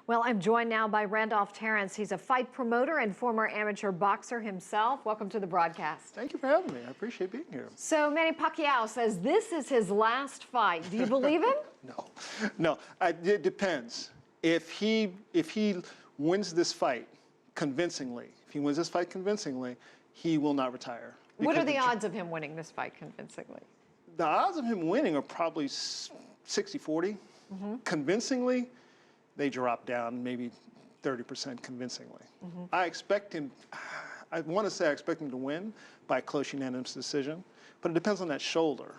Well, I'm joined now by Randolph Terrance. He's a fight promoter and former amateur boxer himself. Welcome to the broadcast. Thank you for having me. I appreciate being here. So Manny Pacquiao says this is his last fight. Do you believe him? No. It depends. If he wins this fight convincingly, he will not retire. What are the odds of him winning this fight convincingly? The odds of him winning are probably 60-40. Convincingly, they drop down maybe 30% convincingly. I expect him, I want to say I expect him to win by a close unanimous decision, but it depends on that shoulder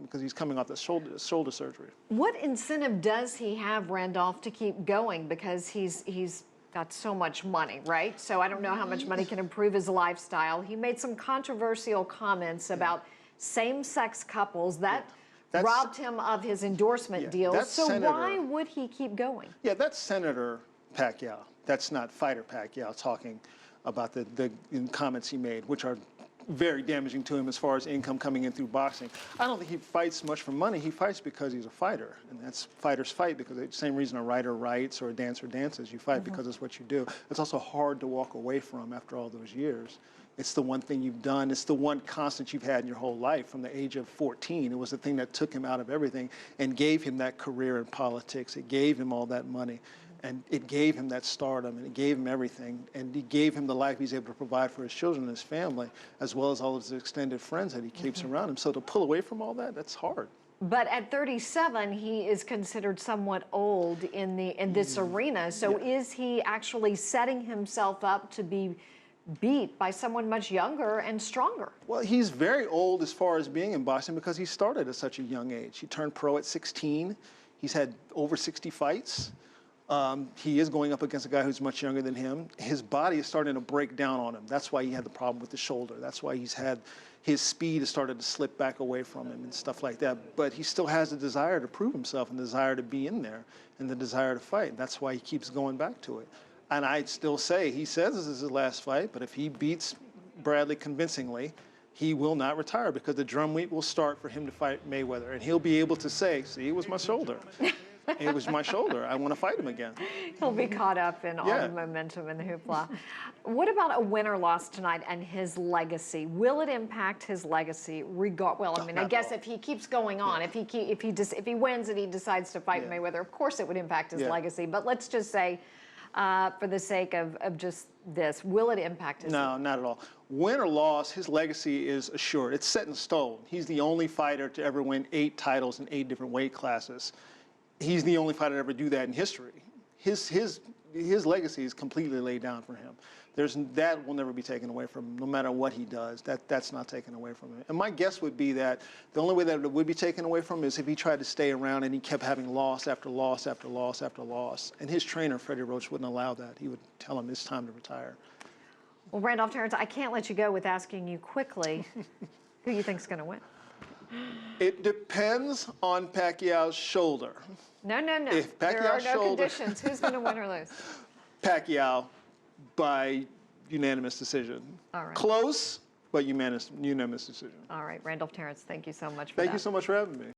because he's coming off the shoulder surgery. What incentive does he have, Randolph, to keep going? Because he's got so much money, right? So I don't know how much money can improve his lifestyle. He made some controversial comments about same-sex couples that robbed him of his endorsement deals. So why would he keep going? Yeah, that's Senator Pacquiao. That's not fighter Pacquiao talking about the comments he made, which are very damaging to him as far as income coming in through boxing. I don't think he fights much for money. He fights because he's a fighter, and that's fighters fight because the same reason a writer writes or a dancer dances. You fight because it's what you do. It's also hard to walk away from after all those years. It's the one thing you've done. It's the one constant you've had in your whole life from the age of 14. It was the thing that took him out of everything and gave him that career in politics. It gave him all that money. And it gave him that stardom, and it gave him everything. And it gave him the life he's able to provide for his children and his family, as well as all of his extended friends that he keeps around him. So to pull away from all that, that's hard. But at 37, he is considered somewhat old in this arena. So is he actually setting himself up to be beat by someone much younger and stronger? Well, he's very old as far as being in boxing because he started at such a young age. He turned pro at 16. He's had over 60 fights. He is going up against a guy who's much younger than him. His body is starting to break down on him. That's why he had the problem with the shoulder. That's why his speed has started to slip back away from him and stuff like that. But he still has the desire to prove himself and the desire to be in there and the desire to fight. That's why he keeps going back to it. And I'd still say, he says this is his last fight, but if he beats Bradley convincingly, he will not retire because the drum beat will start for him to fight Mayweather. And he'll be able to say, see, it was my shoulder. It was my shoulder. I want to fight him again. He'll be caught up in all the momentum and the hoopla. What about a win or loss tonight and his legacy? Will it impact his legacy? Well, I mean, I guess if he keeps going on, if he wins and he decides to fight Mayweather, of course it would impact his legacy. But let's just say, for the sake of just this, will it impact his legacy? No, not at all. Win or loss, his legacy is assured. It's set in stone. He's the only fighter to ever win 8 titles in 8 different weight classes. He's the only fighter to ever do that in history. His legacy is completely laid down for him. That will never be taken away from him, no matter what he does. That's not taken away from him. And my guess would be that the only way that it would be taken away from him is if he tried to stay around and he kept having loss after loss after loss after loss. And his trainer, Freddie Roach, wouldn't allow that. He would tell him it's time to retire. Well, Randolph Terrance, I can't let you go with asking you quickly who you think's going to win. It depends on Pacquiao's shoulder. No. If there are no shoulder, conditions. Who's going to win or lose? Pacquiao by unanimous decision. All right. Close, but unanimous decision. All right, Randolph Terrance, thank you so much for that. Thank you so much for having me.